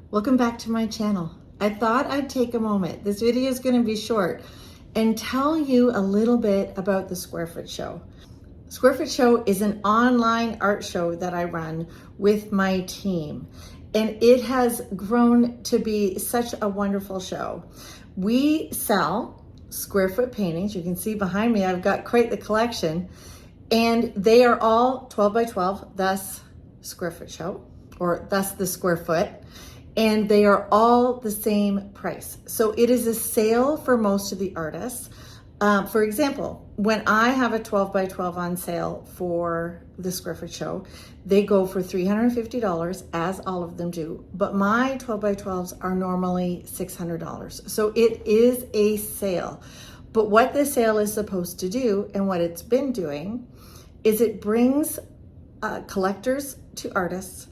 Welcome back to my channel. I thought I'd take a moment. This video is going to be short and tell you a little bit about the Square Foot Show. Square Foot Show is an online art show that I run with my team, and it has grown to be such a wonderful show. We sell square foot paintings. You can see behind me, I've got quite the collection, and they are all 12 by 12, thus Square Foot Show, or thus the square foot. And they are all the same price. So it is a sale for most of the artists. For example, when I have a 12 by 12 on sale for the Square Foot Show, they go for $350, as all of them do. But my 12 by 12s are normally $600. So it is a sale. But what the sale is supposed to do, and what it's been doing, is it brings collectors to artists,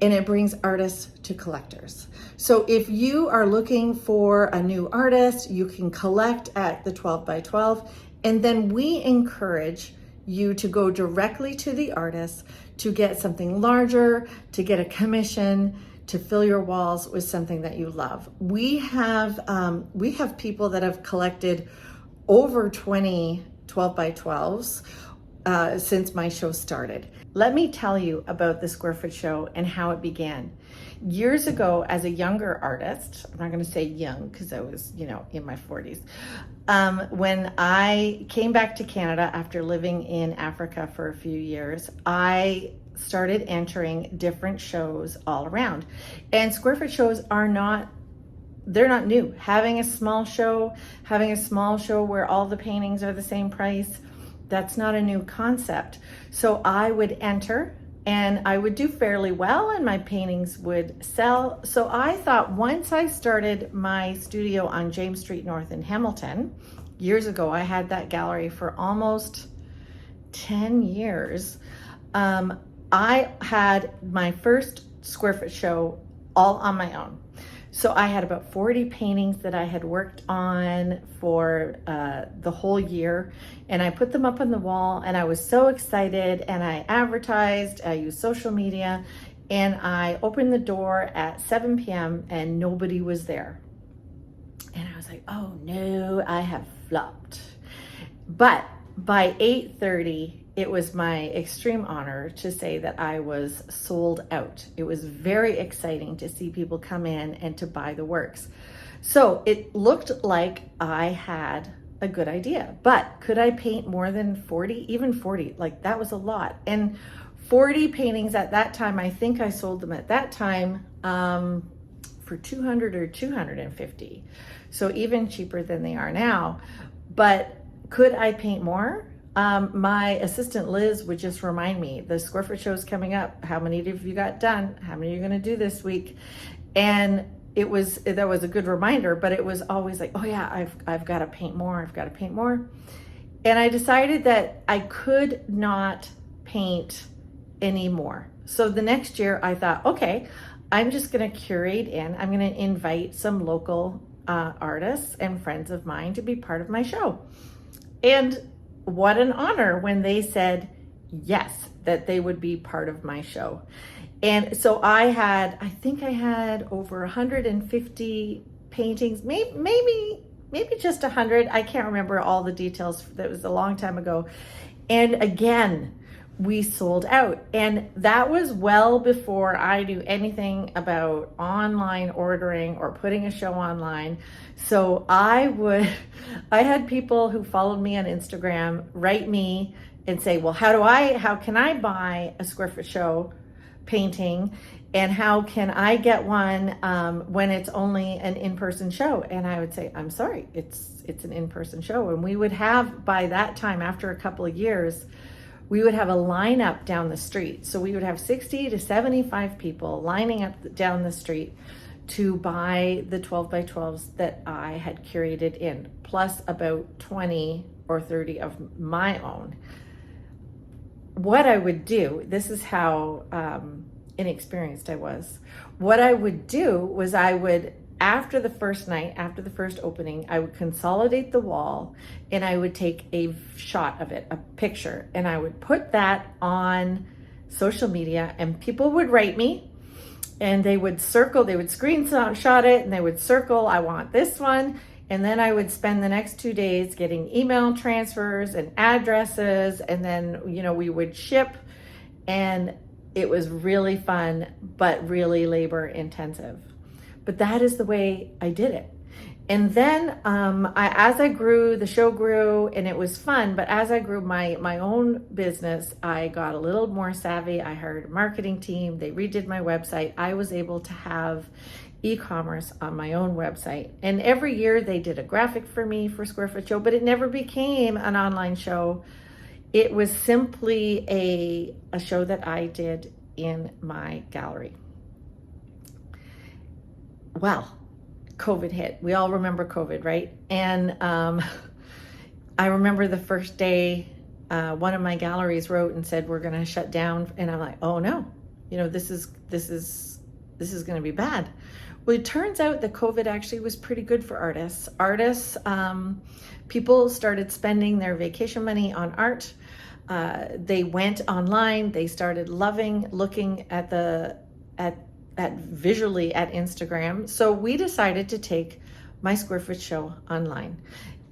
and it brings artists to collectors. So if you are looking for a new artist, you can collect at the 12 by 12, and then we encourage you to go directly to the artist to get something larger, to get a commission, to fill your walls with something that you love. We have people that have collected over 20 12 by 12s since my show started. Let me tell you about the Square Foot Show and how it began. Years ago, as a younger artist, I'm not going to say young because I was, in my 40s. When I came back to Canada after living in Africa for a few years, I started entering different shows all around. And Square Foot shows they're not new. Having a small show where all the paintings are the same price, that's not a new concept. So I would enter and I would do fairly well and my paintings would sell. So I thought once I started my studio on James Street North in Hamilton, years ago, I had that gallery for almost 10 years. I had my first Square Foot show all on my own. So I had about 40 paintings that I had worked on for the whole year, and I put them up on the wall, and I was so excited, and I advertised, I used social media, and I opened the door at 7 p.m. and nobody was there. And I was like, oh no, I have flopped. But by 8:30, it was my extreme honor to say that I was sold out. It was very exciting to see people come in and to buy the works. So it looked like I had a good idea, but could I paint more than 40? Even 40, like that was a lot. And 40 paintings at that time, I think I sold them at that time for 200 or 250. So even cheaper than they are now. But could I paint more? My assistant Liz would just remind me, the Square Foot Show is coming up. How many have you got done? How many are you going to do this week? And that was a good reminder, but it was always like, oh yeah, I've got to paint more. I've got to paint more. And I decided that I could not paint anymore. So the next year I thought, okay, I'm just going to curate in. I'm going to invite some local artists and friends of mine to be part of my show. And what an honor when they said yes, that they would be part of my show. And so I think I had over 150 paintings, maybe just 100. I can't remember all the details. That was a long time ago. And again, we sold out. And that was well before I knew anything about online ordering or putting a show online. So I had people who followed me on Instagram write me and say, well, how can I buy a Square Foot Show painting? And how can I get one when it's only an in-person show? And I would say, I'm sorry, it's an in-person show. And we would have, by that time, after a couple of years, we would have a lineup down the street. So we would have 60 to 75 people lining up down the street to buy the 12 by 12s that I had curated in, plus about 20 or 30 of my own. What I would do, this is how inexperienced I was. What I would do was after the first night, after the first opening, I would consolidate the wall and I would take a shot of it, a picture, and I would put that on social media and people would write me and they would screenshot it, and they would circle, I want this one. And then I would spend the next 2 days getting email transfers and addresses, and then, we would ship, and it was really fun, but really labor intensive. But that is the way I did it. And then as I grew, the show grew, and it was fun. But as I grew my own business, I got a little more savvy. I hired a marketing team. They redid my website. I was able to have e-commerce on my own website. And every year they did a graphic for me for Square Foot Show, but it never became an online show. It was simply a show that I did in my gallery. Well, COVID hit. We all remember COVID, right? And I remember the first day, one of my galleries wrote and said, we're going to shut down. And I'm like, oh no, this is going to be bad. Well, it turns out that COVID actually was pretty good for artists. People started spending their vacation money on art. They went online. They started looking at visually at Instagram. So we decided to take my Square Foot Show online.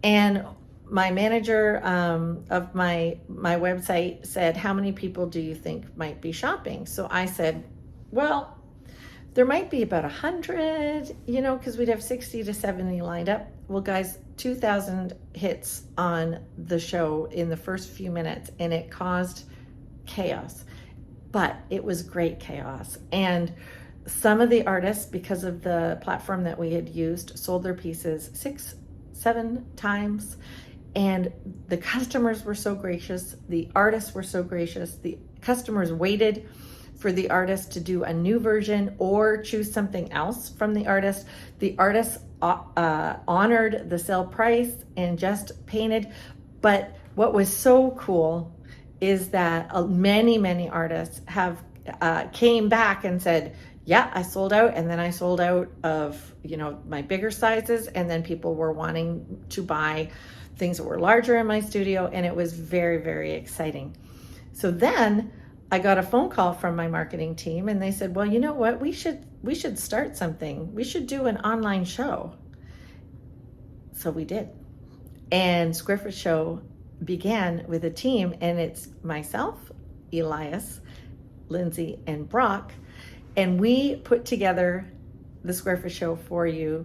And my manager of my website said, how many people do you think might be shopping? So I said, well, there might be about 100, because we'd have 60 to 70 lined up. Well, guys, 2,000 hits on the show in the first few minutes, and it caused chaos. But it was great chaos. And some of the artists, because of the platform that we had used, sold their pieces 6-7 times. And the customers were so gracious. The artists were so gracious. The customers waited for the artist to do a new version or choose something else from the artist. The artist honored the sale price and just painted. But what was so cool is that many artists have came back and said, yeah, I sold out. And then I sold out of, my bigger sizes. And then people were wanting to buy things that were larger in my studio. And it was very, very exciting. So then I got a phone call from my marketing team, and they said, well, you know what? We should start something. We should do an online show. So we did. And Square Foot Show began with a team, and it's myself, Elias, Lindsay, and Brock. And we put together the Square Foot Show for you.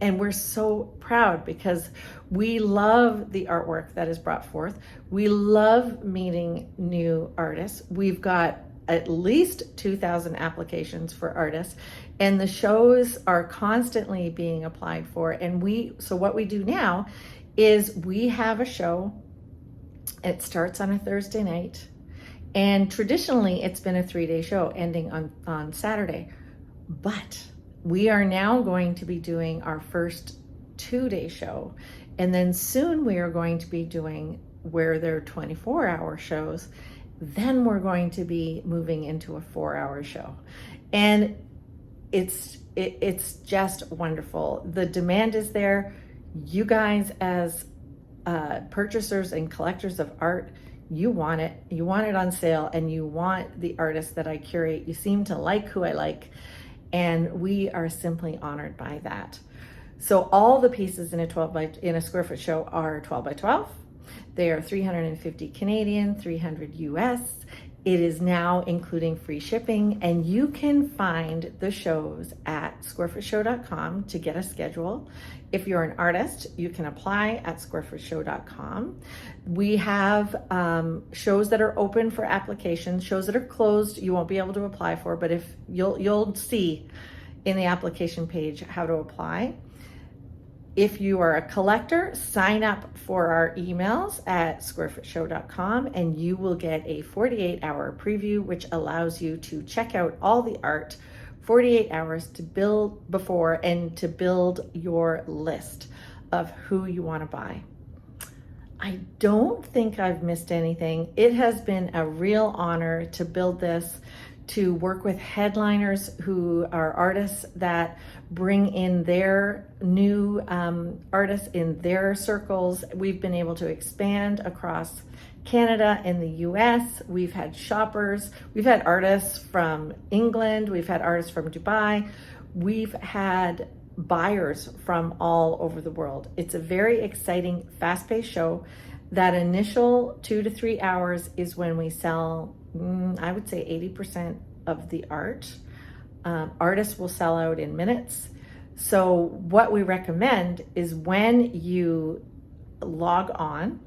And we're so proud because we love the artwork that is brought forth. We love meeting new artists. We've got at least 2,000 applications for artists, and the shows are constantly being applied for. And so what we do now is we have a show. It starts on a Thursday night, and traditionally it's been a 3-day show ending on Saturday. But we are now going to be doing our first 2-day show. And then soon we are going to be doing where they're 24-hour shows. Then we're going to be moving into a 4-hour show. And it's just wonderful. The demand is there. You guys as purchasers and collectors of art, you want it. You want it on sale, and you want the artists that I curate. You seem to like who I like. And we are simply honored by that. So all the pieces in a Square Foot Show are 12 by 12. They are 350 Canadian, 300 US. It is now including free shipping, and you can find the shows at squarefootshow.com to get a schedule. If you're an artist, you can apply at squarefootshow.com. We have shows that are open for applications. Shows that are closed, you won't be able to apply for, but if you'll see in the application page how to apply. If you are a collector, sign up for our emails at squarefootshow.com, and you will get a 48-hour preview, which allows you to check out all the art 48 hours to build before and to build your list of who you want to buy. I don't think I've missed anything. It has been a real honor to build this, to work with headliners who are artists that bring in their new artists in their circles. We've been able to expand across Canada and the US. We've had shoppers, we've had artists from England, we've had artists from Dubai, we've had buyers from all over the world. It's a very exciting, fast-paced show. That initial 2 to 3 hours is when we sell, I would say 80% of the art. Artists will sell out in minutes. So what we recommend is when you log on,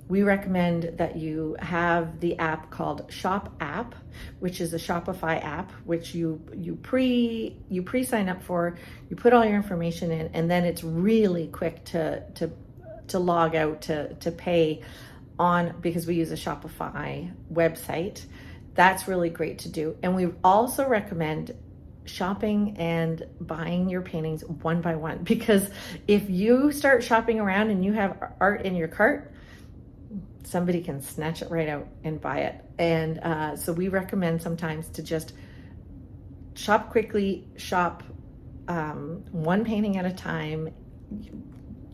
we recommend that you have the app called Shop App, which is a Shopify app, which you pre-sign up for, you put all your information in, and then it's really quick to log out to pay on, because we use a Shopify website. That's really great to do. And we also recommend shopping and buying your paintings one by one, because if you start shopping around and you have art in your cart, somebody can snatch it right out and buy it. And so we recommend sometimes to just shop quickly, shop one painting at a time.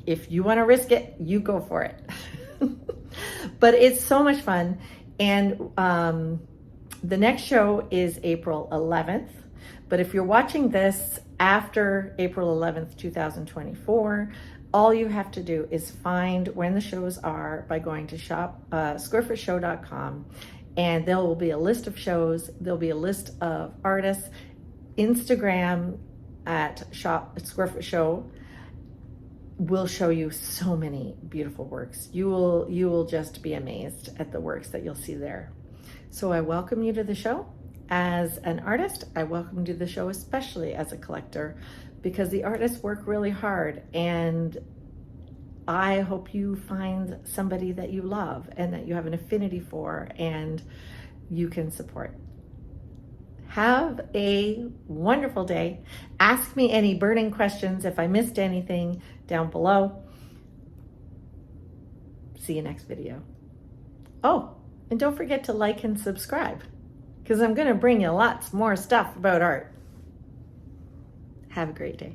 If you want to risk it, you go for it. But it's so much fun. And the next show is April 11th. But if you're watching this after April 11th, 2024, all you have to do is find when the shows are by going to squarefootShow.com, and there will be a list of shows. There'll be a list of artists. Instagram at Squarefoot Show will show you so many beautiful works. You will just be amazed at the works that you'll see there. So I welcome you to the show. As an artist, I welcome you to the show, especially as a collector, because the artists work really hard, and I hope you find somebody that you love and that you have an affinity for and you can support. Have a wonderful day. Ask me any burning questions if I missed anything down below. See you next video. Oh, and don't forget to like and subscribe, because I'm going to bring you lots more stuff about art. Have a great day.